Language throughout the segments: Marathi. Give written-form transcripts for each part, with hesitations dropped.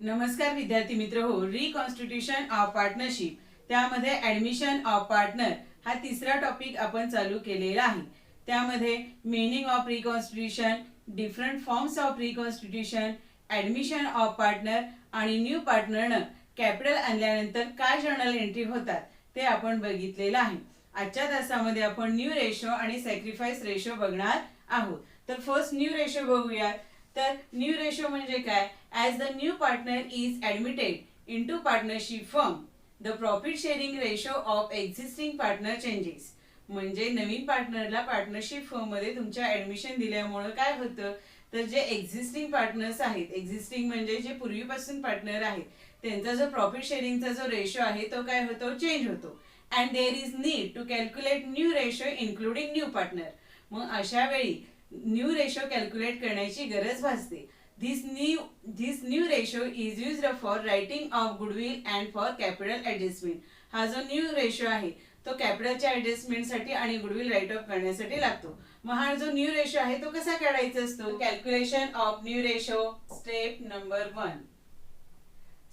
नमस्कार विद्यार्थी मित्र हो, रिकॉन्स्टिट्यूशन ऑफ पार्टनरशिप त्यामध्ये ऍडमिशन ऑफ पार्टनर हा तिसरा टॉपिक आपण चालू केलेला आहे। त्यामध्ये meaning of reconstitution, different forms of reconstitution, admission of partner आणि न्यू पार्टनरनं कॅपिटल आणल्यानंतर काय जर्नल एंट्री होतात ते आपण बघितलेलं आहे। आजच्या तासामध्ये आपण न्यू रेशो आणि सॅक्रिफाइस रेशो बघणार आहोत। तर फर्स्ट न्यू रेशो बघूया। तर न्यू रेशो म्हणजे काय? As the new partner is admitted into partnership firm the profit sharing ratio of existing partner changes. म्हणजे नवीन पार्टनरला पार्टनरशिप फर्म मध्ये तुमच्या ॲडमिशन दिल्यामुळे काय होतं, तर जे एक्झिस्टिंग पार्टनर्स आहेत, एक्झिस्टिंग म्हणजे जे पूर्वीपासून पार्टनर आहेत, त्यांचा जो प्रॉफिट शेअरिंगचा जो रेशो आहे तो काय होतो, चेंज होतो। And there is need to calculate new ratio including new partner. मग अशा वेळी न्यू रेशो कॅल्क्युलेट करण्याची गरज भासते। This new ratio is used for writing of goodwill and for capital adjustment। हा जो न्यू रेशो आहे तो कॅपिटलच्या ऍडजस्टमेंट साठी आणि गुडविल राईट ऑफ करण्यासाठी लागतो। मग हा जो न्यू रेशो आहे तो कसा काढायचा असतो? Calculation of new ratio step number 1।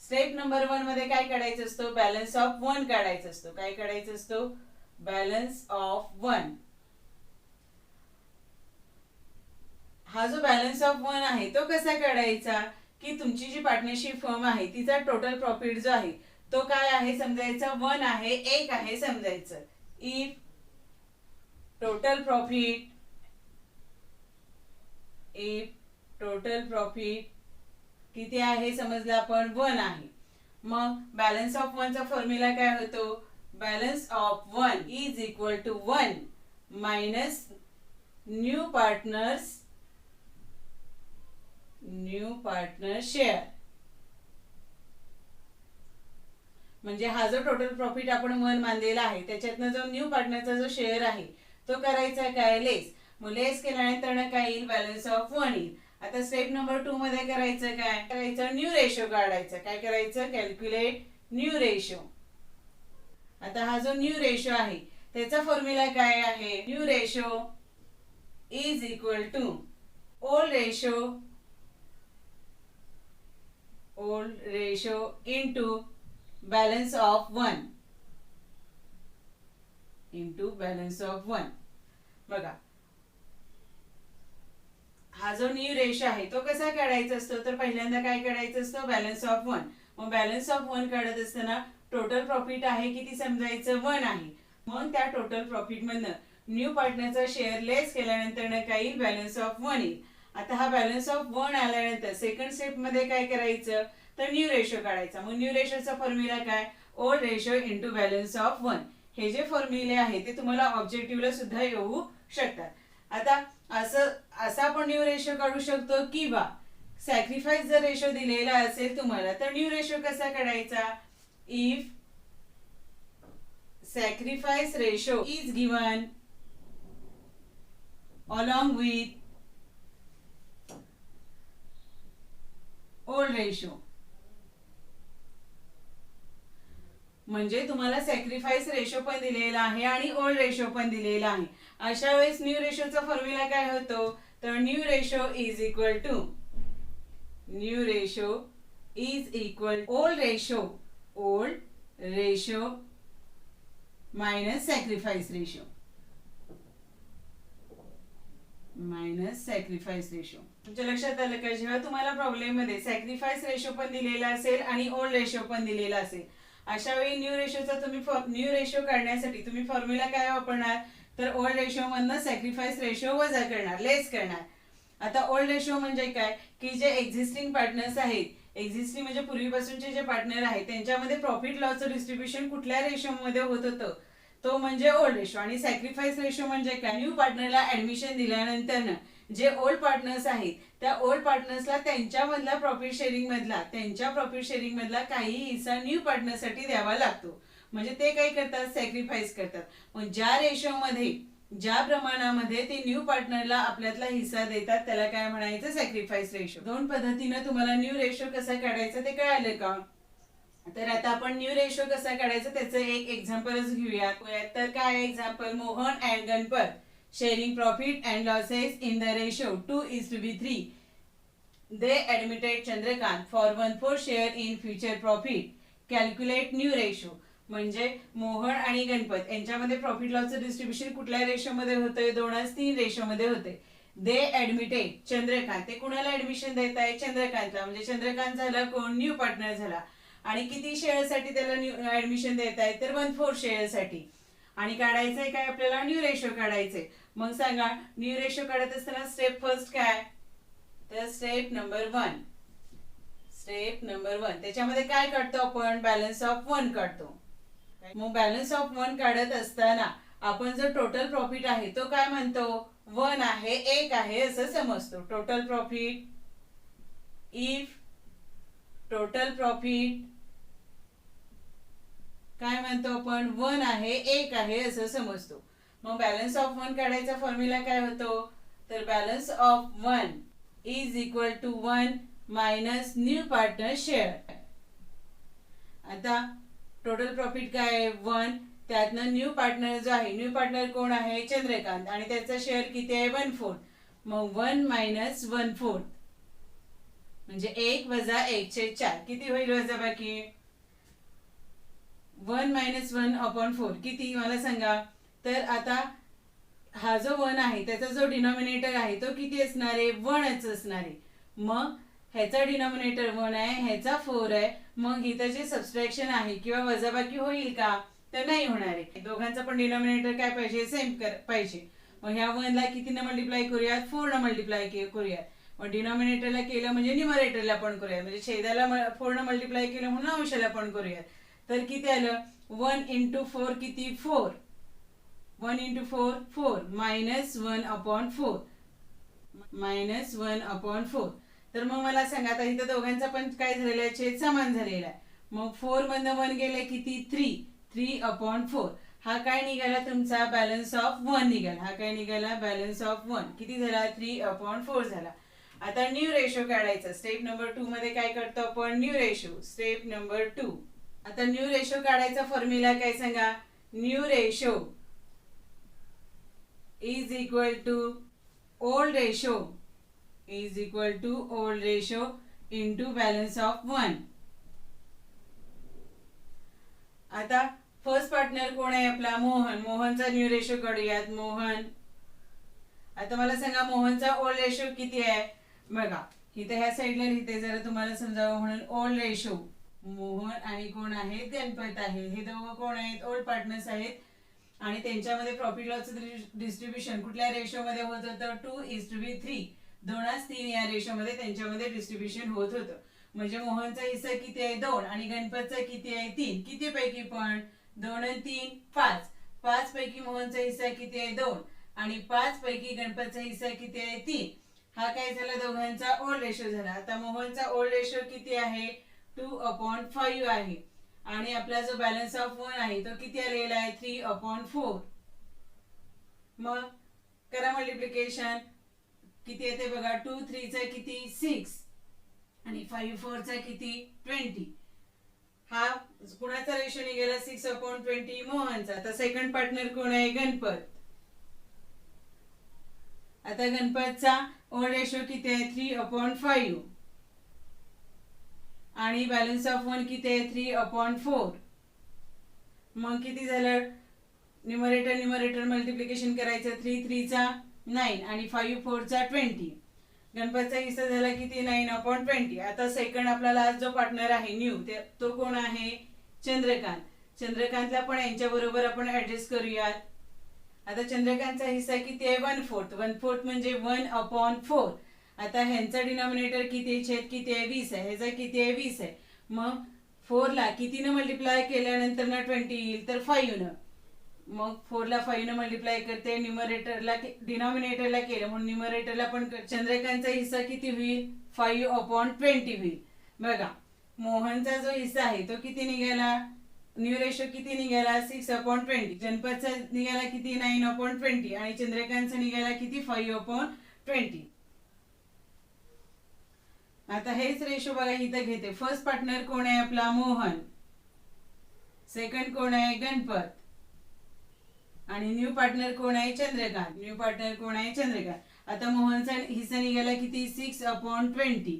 Step number 1 मध्ये काय काढायचं असतो? बॅलन्स ऑफ 1 काढायचा असतो। काय काढायचं असतो? Balance of 1। हा जो बॅलन्स ऑफ 1 आहे तो कसा काढायचा की तुमची जी पार्टनरशिप फर्म आहे तिचा टोटल प्रॉफिट जो आहे तो काय आहे समजायचा, 1 आहे, 1 आहे समजायचं। इफ टोटल प्रॉफिट किती आहे समजलं आपण, 1 आहे। मग बॅलन्स ऑफ 1 चा फॉर्म्युला काय होतो? Balance of 1 is equal to 1 minus new partner share. म्हणजे हा जो टोटल प्रॉफिट आपण 1 मानलेला आहे त्याच्यातनं जो न्यू पार्टनरचा जो शेअर आहे तो करायचा काय, लेस। मग लेस केल्यानंतर काय येईल? बॅलन्स ऑफ 1 येईल। आता स्टेप नंबर 2 मध्ये करायचं काय? करायचं न्यू रेशो काढायचा। काय करायचं? Calculate new ratio. आता हा जो न्यू रेशो आहे त्याचा फॉर्म्युला काय आहे? New ratio is equal to old ratio into balance of 1 बघा हा जो न्यू रेशो आहे तो कसा काढायचा असतो? तर पहिल्यांदा काय काढायचं असतं? Balance of 1। मग बॅलन्स ऑफ 1 काढत असताना टोटल प्रॉफिट आहे किती समजायचं, 1 आहे। मग त्या टोटल प्रॉफिट मधनं न्यू पार्टनरचा शेअर लेस केल्यानंतर काय येईल? बॅलन्स ऑफ 1 येईल। आता हा बॅलन्स ऑफ 1 आल्यानंतर सेकंड स्टेप मध्ये काय करायचं, तर न्यू रेशो काढायचा। मग न्यू रेशोचा फॉर्म्युला काय? Old ratio into balance of 1। हे जे फॉर्म्युले आहे ते तुम्हाला ऑब्जेक्टिव्हला सुद्धा येऊ शकतात। आता असा आपण न्यू रेशो काढू शकतो किंवा सॅक्रिफाइस जर रेशो दिलेला असेल तुम्हाला तर न्यू रेशो कसा काढायचा? If sacrifice ratio is given along with old ratio, म्हणजे तुम्हाला सॅक्रिफाइस रेशो पण दिलेला आहे आणि ओल्ड रेशो पण दिलेला आहे। अशा वेळेस न्यू रेशोचा फॉर्म्युला काय होतो? तर new ratio is equal old ratio minus sacrifice ratio. तुमच्या लक्षात आलं का? जेव्हा तुम्हाला प्रॉब्लेम मध्ये सॅक्रिफाइस रेशो पण दिलेला असेल आणि ओल्ड रेशो पण दिलेला असेल अशा वेळी न्यू रेशो काढण्यासाठी तुम्ही फॉर्म्युला काय वापरणार? तर ओल्ड रेशो मधनं सॅक्रिफाइस रेशो वजा करणार, लेस करणार। आता ओल्ड रेशो म्हणजे काय की जे एक्झिस्टिंग पार्टनर्स आहेत, एक्झिस्टिंग म्हणजे पूर्वीपासूनचे जे पार्टनर आहेत त्यांच्यामध्ये प्रॉफिट लॉसचं डिस्ट्रीब्युशन कुठल्या रेशो मध्ये होत होतं तो म्हणजे ओल्ड रेशो। आणि सॅक्रिफाइस रेशो म्हणजे काय? न्यू पार्टनरला ऍडमिशन दिल्यानंतर जे ओल्ड पार्टनर्स आहेत त्या ओल्ड पार्टनर्सला त्यांच्या प्रॉफिट शेअरिंग मधला काही हिस्सा न्यू पार्टनरसाठी द्यावा लागतो। म्हणजे ते काय करतात? सॅक्रिफाइस करतात। मग ज्या प्रमाणामध्ये ते न्यू पार्टनरला आपल्यातला हिस्सा देतात त्याला काय म्हणायचं? Sacrifice ratio. दोन पद्धतीने तुम्हाला न्यू रेशो कसा काढायचा ते कळालं का? तर आता आपण न्यू रेशो कसा काढायचा त्याचं एक एक्झाम्पलच घेऊया। तर काय example? Mohan and Ganpat sharing profit and losses in the ratio 2:3 they admitted Chandrakant for 1/4 share in future profit. Calculate new ratio. म्हणजे मोहन आणि गणपत यांच्यामध्ये प्रॉफिट लॉसचं डिस्ट्रीब्युशन कुठल्या रेशो मध्ये होतंय? 2:3 रेशो मध्ये होते. दे ऍडमिटेड चंद्रकांत, ते कुणाला ऍडमिशन देत आहे? चंद्रकांतला. म्हणजे चंद्रकांत झाला कोण? न्यू पार्टनर झाला. आणि किती शेअर साठी त्याला न्यू ऍडमिशन देत आहे? तर 1/4 शेअर साठी. आणि काढायचंय काय आपल्याला? न्यू रेशो काढायचंय. मग सांगा न्यू रेशो काढत असताना स्टेप फर्स्ट काय? तर स्टेप नंबर 1 त्याच्यामध्ये काय काढतो आपण? बॅलन्स ऑफ 1 काढतो. मग बॅलन्स ऑफ 1 काढत असताना आपण जो टोटल प्रॉफिट आहे तो काय म्हणतो? 1 आहे, 1 आहे असं समजतो. Total profit, if total profit काय म्हणतो आपण? 1 आहे, 1 आहे असं समजतो. मग बॅलन्स ऑफ 1 काढायचा फॉर्म्युला काय होतो? तर balance of 1 is equal to 1 minus new partner share. आता टोटल प्रॉफिट काय आहे? 1. त्यातनं न्यू पार्टनर जो आहे, न्यू पार्टनर कोण आहे? चंद्रकांत. आणि त्याचा शेअर किती आहे? 1/4. मग 1 मायनस 1/4 म्हणजे 1 वजा 1/4 किती होईल वजाबाकी? 1 मायनस 1/4 किती मला सांगा? तर आता हा जो 1 आहे त्याचा जो डिनॉमिनेटर आहे तो किती असणार आहे? 1च असणार आहे. मग ह्याचा डिनॉमिनेटर 1 आहे, ह्याचा 4 आहे. मग इथं जे सबट्रॅक्शन आहे किंवा वजाबाकी होईल का? तर नाही होणार आहे. दोघांचा पण डिनॉमिनेटर काय पाहिजे? सेम पाहिजे. मग ह्या 1 ला कितीने मल्टिप्लाय करूयात? 4 ने मल्टिप्लाय करूयात. मग डिनॉमिनेटरला केलं म्हणजे न्यूमरेटरला पण करूयात. म्हणजे छेदाला 4 ने मल्टिप्लाय केलं म्हणून अंशाला पण करूयात. तर किती आलं? 1 × 4 किती? 4. 1 × 4 4 मायनस 1/4 मायनस 1/4. तर मग मला सांगा आता इथं दोघांचा पण काय झालेला आहे? छेद समान झालेला आहे. मग 4 मधनं 1 गेले किती? 3/4. हा काय निघाला तुमचा? बॅलन्स ऑफ 1 निघाला. हा काय निघाला? बॅलन्स ऑफ 1 किती झाला? 3/4 झाला. आता न्यू रेशो काढायचा. स्टेप नंबर 2 मध्ये काय करतो आपण? New ratio. Step number 2. आता न्यू रेशो काढायचा फॉर्म्युला काय सांगा? New ratio is equal to old ratio is equal to old ratio into balance of 1. आता फर्स्ट पार्टनर कोण आहे आपला? मोहन. मोहनचा न्यू रेशो काढूयात. मोहन. आता मला सांगा मोहनचा ओल्ड रेशो किती आहे? बघा इथे ह्या साईडला लिहिते जरा तुम्हाला समजावं म्हणून. ओल्ड रेशो मोहन आणि कोण आहेत? गणपत आहे. हे दोघं कोण आहेत? ओल्ड पार्टनर्स आहेत. आणि त्यांच्यामध्ये प्रॉफिट लॉसचं डिस्ट्रीब्युशन कुठल्या रेशो मध्ये होत होतं? 2:3. 2:3 या रेशो मध्ये त्यांच्यामध्ये डिस्ट्रीब्युशन होत होतं. म्हणजे मोहनचा हिस्सा किती आहे? 2. आणि गणपतचा किती आहे? 3. किती पैकी पण? 2 आणि 3 5. 5 पैकी मोहनचा हिस्सा किती आहे? 2. आणि 5 पैकी गणपतचा हिस्सा किती आहे? 3. हा काय झाला? दोघांचा ओल्ड रेशो झाला. आता मोहनचा ओल्ड रेशो किती आहे? 2/5 आहे. आणि आपला जो बॅलन्स ऑफ 1 आहे तो किती आलेला आहे? 3/4. मग करा मल्टिप्लिकेशन. किती येते बघा? 2 3 चा किती? 6 आणि 5 4 चा किती? 20. हा कुणाचा रेशो निघाला? 6/20 मोहनचा. आता सेकंड पार्टनर कोण आहे? गणपत. आता गणपतचा ओल्ड रेशो किती आहे? 3/5 आणि बॅलन्स ऑफ 1 किती आहे? 3/4. मग किती झालं? न्यूमरेटर मल्टिप्लिकेशन करायचं. 3 3 चा 9 आणि 5 4 चा 20. गणपतचा हिस्सा झाला किती? 9/20. आता सेकंड आपल्याला आज जो पार्टनर आहे न्यू तो कोण आहे? चंद्रकांत. चंद्रकांतला पण यांच्या बरोबर आपण ऍडजस्ट करूयात. आता चंद्रकांतचा हिस्सा किती आहे? 1/4. 1/4 म्हणजे 1/4. आता ह्यांचा डिनॉमिनेटर किती? छेद किती आहे? 20 आहे. ह्याचा किती आहे? 20 आहे. मग 4 ला कितीनं मल्टिप्लाय केल्यानंतर ना 20 येईल? तर 5 न. मग 4 ला 5 ने मल्टिप्लाय करते. न्यूमरेटरला डिनॉमिनेटरला केलं म्हणून न्यूमरेटरला पण चंद्रकांतचा हिस्सा किती होईल? 5/20 होईल. बघा मोहनचा जो हिस्सा आहे तो किती निघाला? न्यू रेशो किती निघाला? 6/20. गणपतचा निघाला किती? 9/20. आणि चंद्रकांतचा निघाला किती? 5/20. आता हेच रेशो बघा इथं घेते. फर्स्ट पार्टनर कोण आहे आपला? मोहन. सेकंड कोण आहे? गणपत. आणि न्यू पार्टनर कोण आहे? चंद्रकांत. न्यू पार्टनर कोण आहे? चंद्रकांत. आता मोहनचा हिस्सा निघाला किती 6/20,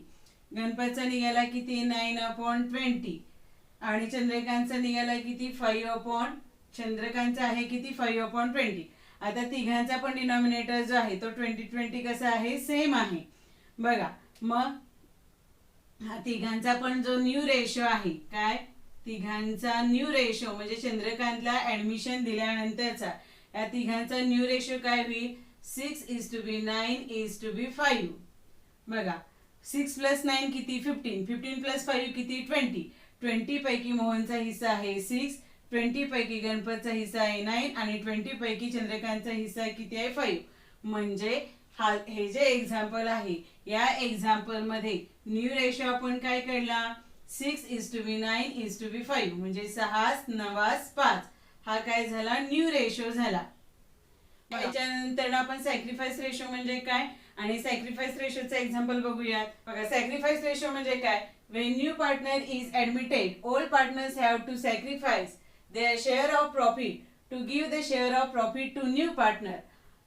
गणपतचा निघाला किती 9/20 आणि चंद्रकांतचा निघाला किती चंद्रकांतचा आहे किती 5/20. आता तिघांचा पण डिनॉमिनेटर जो आहे तो 20-20 कसा आहे सेम आहे बघा. मग हा तिघांचा पण जो न्यू रेशो आहे काय तिघांचा न्यू रेशो म्हणजे चंद्रकांतला ऍडमिशन दिल्यानंतरचा या तिघांचा न्यू रेशो काय होईल 6:9:5 बघा. 6 + 9 किती 15, 15 + 5 किती 20, 20 पैकी मोहनचा हिस्सा आहे 6, 20 पैकी गणपतचा हिस्सा आहे 9 आणि 20 पैकी चंद्रकांतचा हिस्सा किती आहे 5. म्हणजे हे जे एक्झाम्पल आहे या एक्झाम्पल मध्ये न्यू रेशो आपण काय काढला 6:9:5 म्हणजे 6:9:5 हा काय झाला न्यू रेशो झाला. त्याच्यानंतर आपण सॅक्रिफाईस रेशो म्हणजे काय आणि सॅक्रिफाईस रेशोचं एक्झाम्पल बघूयात बघा. सॅक्रिफाईस रेशो म्हणजे काय when new partner is admitted all partners have to sacrifice their share of profit to give the share of profit to new partner.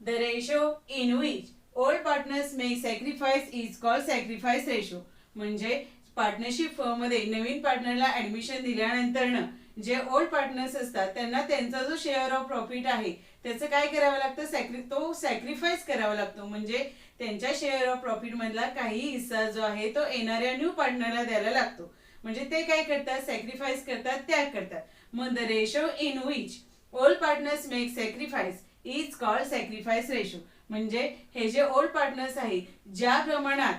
The ratio in which all partners make sacrifice is called sacrifice ratio. म्हणजे पार्टनरशिप फर्म मध्ये नवीन पार्टनरला ऍडमिशन दिल्यानंतरनं जे ओल्ड पार्टनर्स असतात त्यांना त्यांचा जो शेअर ऑफ प्रॉफिट आहे त्याचं काय करावं लागतं तो सॅक्रिफाईस करावा लागतो. म्हणजे त्यांच्या शेअर ऑफ प्रॉफिट मधला काही हिस्सा जो आहे तो येणाऱ्या न्यू पार्टनरला द्यायला लागतो. म्हणजे ते काय करतात सॅक्रिफाईस करतात त्याग करतात. मग the ratio in which old partners make sacrifice is called sacrifice ratio. म्हणजे हे जे ओल्ड पार्टनर्स आहेत ज्या प्रमाणात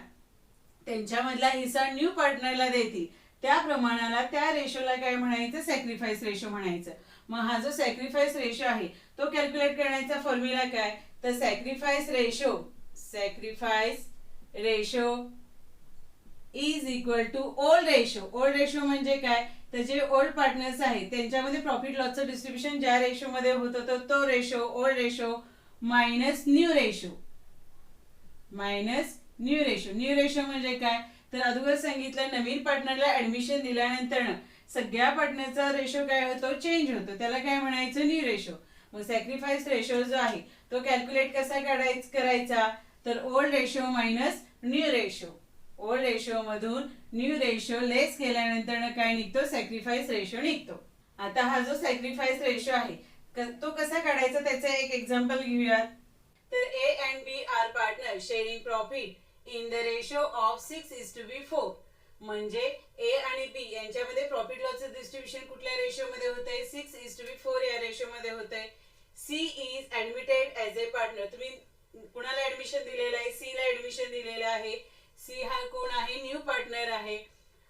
त्यांच्यामधला हिस्सा न्यू पार्टनरला देतील त्या प्रमाणाला त्या रेशोला काय म्हणायचं सॅक्रिफाईस रेशो म्हणायचं. मग हा जो सॅक्रिफाईस रेशो आहे तो कॅल्क्युलेट करण्याचा फॉर्म्युला काय तर sacrifice ratio is equal to old ratio. Old ratio म्हणजे काय तर जे ओल्ड पार्टनर्स आहेत त्यांच्यामध्ये प्रॉफिट लॉसचं डिस्ट्रीब्युशन ज्या रेशो मध्ये होत होतं तो ratio old ratio minus new ratio. New ratio म्हणजे काय तर अगोदर सांगितलं नवीन पार्टनरला ऍडमिशन दिल्यानंतर सगळ्या पार्टनरचा रेशो काय होतो चेंज होतो त्याला काय म्हणायचं न्यू रेशो. मग सॅक्रिफाईस रेशो जो आहे तो कॅल्क्युलेट कसा करायचा तर old ratio minus new ratio. Old ratio मधून न्यू रेशो लेस केल्यानंतर काय निघतो सॅक्रिफाईस रेशो निघतो. आता हा जो सॅक्रिफाईस रेशो आहे तो कसा काढायचा त्याचं एक एक्झाम्पल घेऊयात. तर A and B are partners sharing profit in the ratio of 6:4. म्हणजे A आणि B यांच्यामध्ये प्रॉफिट लॉसचं डिस्ट्रीब्युशन कुठल्या रेशो मध्ये होतंय 6:4 या रेशो मध्ये होतंय. C is admitted as a partner. तुम्ही कुणाला ऍडमिशन दिलेलं आहे C ला ऍडमिशन दिलेलं आहे. C हा कोण आहे न्यू पार्टनर आहे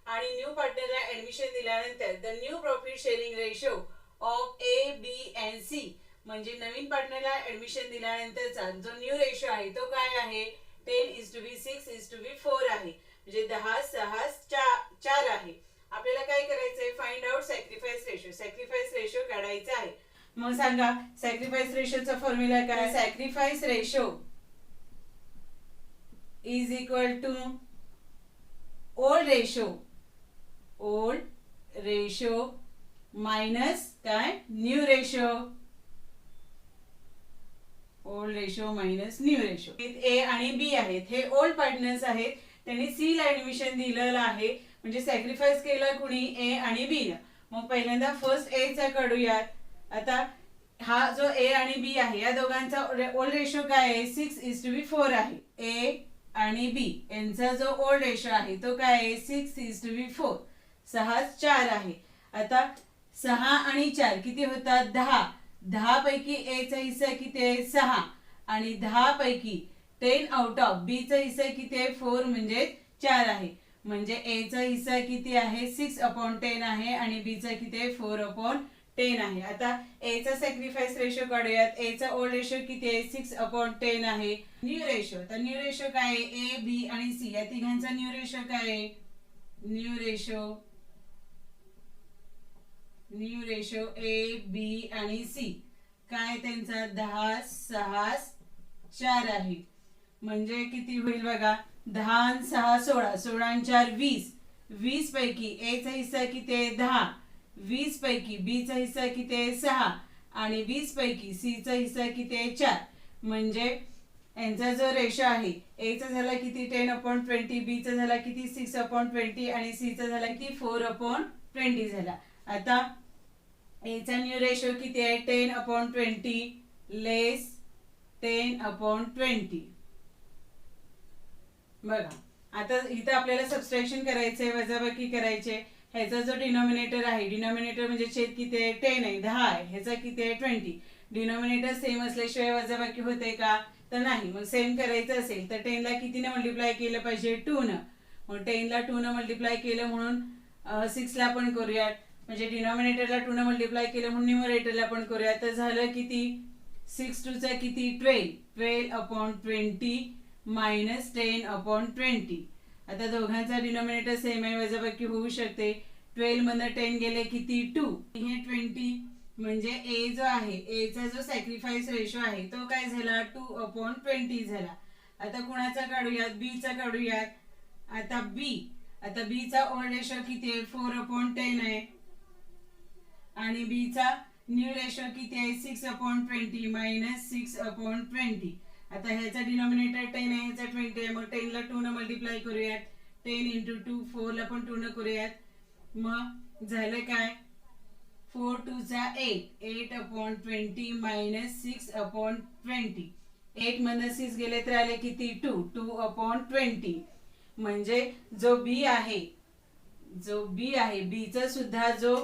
आणि न्यू पार्टनरला ऍडमिशन दिल्यानंतर the new profit sharing ratio of A, B and C म्हणजे नवीन पार्टनरला ऍडमिशन दिल्यानंतरचा जो न्यू रेशो आहे तो काय आहे 10:6:4 आहे. म्हणजे 10:6:4 आहे. आपल्याला काय करायचंय फाइंड आउट सॅक्रिफाईस रेशो काढायचा आहे. मग सांगा सॅक्रिफाईस रेशोचा फॉर्म्युला काय sacrifice ratio is equal to old ratio minus काय new ratio. Old ratio minus new ratio. A आणि बी आहेत हे ओल्ड पार्टनर्स आहेत त्यांनी सी ला ऍडमिशन दिलेलं आहे म्हणजे सॅक्रिफाईस केला कुणी ए आणि बी ला. मग पहिल्यांदा फर्स्ट ए चा काढूयात. आता हा जो ए आणि बी आहे या दोघांचा ओल्ड रेशो काय आहे 6:4 आहे. ए आणि बी यांचा जो ओल्ड रेशो आहे तो काय आहे 6:4 6:4 आहे. आता 6 आणि 4 किती होतात 10 पैकी ए चा हिस्सा किती आहे 6 आणि 10 पैकी 10 आउट ऑफ बी चा हिस्सा किती आहे 4 म्हणजे 4 आहे. म्हणजे ए चा हिस्सा किती आहे 6/10 आहे आणि बी चा किती आहे 4/10 आहे. आता ए चा सॅक्रिफाईस रेशो काढूयात. ए चा ओल्ड रेशो किती आहे 6/10 आहे. न्यू रेशो तर न्यू रेशो काय आहे ए बी आणि सी या तिघांचा न्यू रेशो काय आहे न्यू रेशो ए बी आणि सी काय त्यांचा 10:6:4 आहे. म्हणजे किती होईल बघा 10 6 16 16 आणि 4 20 20 पैकी ए चा हिस्सा किती आहे 10 20 पैकी बी चा हिस्सा किती आहे 6 आणि 20 पैकी सी चा हिस्सा किती आहे 4 म्हणजे यांचा जो रेशो आहे ए चा झाला किती 10/20, बी चा झाला किती 6/20 आणि सी चा झाला किती 4/20 झाला. आता ए चा न्यू रेशो किती आहे 10/20 लेस 10/20. बघा आता इथं आपल्याला सबट्रॅक्शन करायचंय, वजाबाकी करायचे. ह्याचा जो डिनॉमिनेटर आहे, डिनॉमिनेटर म्हणजे छेद किती आहे 10 आहे 10 आहे, ह्याचा किती आहे 20. डिनॉमिनेटर सेम असल्याशिवाय वजाबाकी होते का, तर नाही. मग सेम करायचं असेल तर 10 ला कितीने मल्टिप्लाय केलं पाहिजे 2 न. मग 10 ला 2 न मल्टिप्लाय केलं म्हणून 6 ला पण करूयात, म्हणजे डिनॉमिनेटरला 2 न मल्टिप्लाय केलं म्हणून न्यूमरेटरला पण करूयात. तर झालं किती 6 2 चा किती 12/20 मायनस 10/20. आता दोघांचा डिनॉमिनेटर सेम आहे, वजाबाकी होऊ शकते. 12 मधनं 10 गेले किती 2, हे 20 म्हणजे ए जो आहे ए चा जो सॅक्रिफाईस रेशो आहे तो काय झाला 2/20 झाला. आता कुणाचा काढूयात, बी चा काढूयात. आता बी चा ओल्ड रेशो किती आहे 4/10 आहे आणि बी चा न्यू रेशो किती आहे 6/20 मायनस 6/20. आता ह्याचा डिनॉमिनेटर 10 आहे, ह्याचा 20 आहे. मग 10 ला 2 न मल्टिप्लाय करूयात, 10 × 2 4 ला पण 2 न करूयात. मग झालं काय 4 2 चा 8/20 मायनस 6/20. 8 मधनं 6 गेले तर आले किती 2/20. म्हणजे जो बी आहे बीचा सुद्धा जो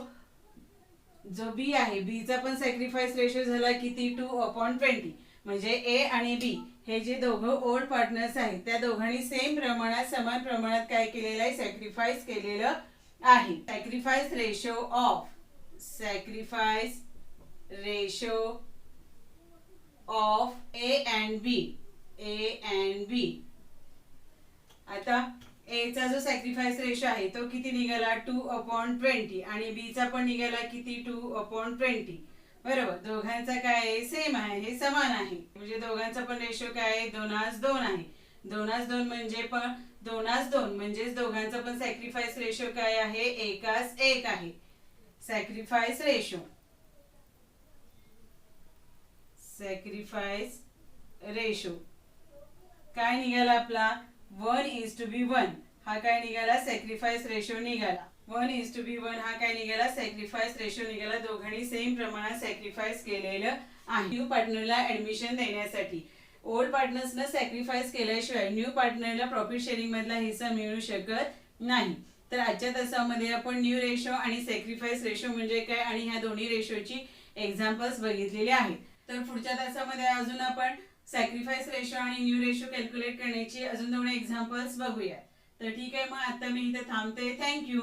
बी आहे बीचा पण सॅक्रिफाईस रेशो झाला किती 2/20. म्हणजे ए आणि बी हे जे दोघं ओल्ड पार्टनर्स आहेत त्या दोघांनी सेम प्रमाणात समान प्रमाणात काय केलेलं आहे सॅक्रिफाईस केलेलं आहे. Sacrifice ratio of A and B. आता ए चा जो सॅक्रिफाईस रेशो आहे तो किती निघाला 2/20 आणि बी चा पण निघाला किती 2/20. बरोबर, दोघांचा काय सेम आहे, हे समान आहे. म्हणजे दोघांचा पण रेशो काय आहे 2:2 आहे. 2:2 म्हणजे पण 2:2 म्हणजेच दोघांचा पण सॅक्रिफाईस रेशो काय आहे 1:1 आहे. सॅक्रिफाईस रेशो काय निघाला आपला 1:1. हा काय निघाला सॅक्रिफाईस रेशो निघाला 1:1. हा काय निघाला सॅक्रिफाईस रेशो निघाला. दोघांनी सेम प्रमाणात सॅक्रिफाईस केलेलं आहे. न्यू पार्टनरला ऍडमिशन देण्यासाठी ओल्ड पार्टनर्सना सॅक्रिफाईस केल्याशिवाय न्यू पार्टनरला प्रॉफिट शेअरिंग मधला हिस्सा मिळू शकत नाही. तर आजच्या तासामध्ये आपण न्यू रेशो आणि सॅक्रिफाईस रेशो म्हणजे काय आणि ह्या दोन्ही रेशोची एक्झाम्पल्स बघितलेले आहेत. तर पुढच्या तासामध्ये अजून आपण सॅक्रिफाईस रेशो आणि न्यू रेशो कॅल्क्युलेट करण्याची अजून 2 एक्झाम्पल्स बघूया. तर ठीक आहे, मग आता मी इथे थांबते. थँक्यू.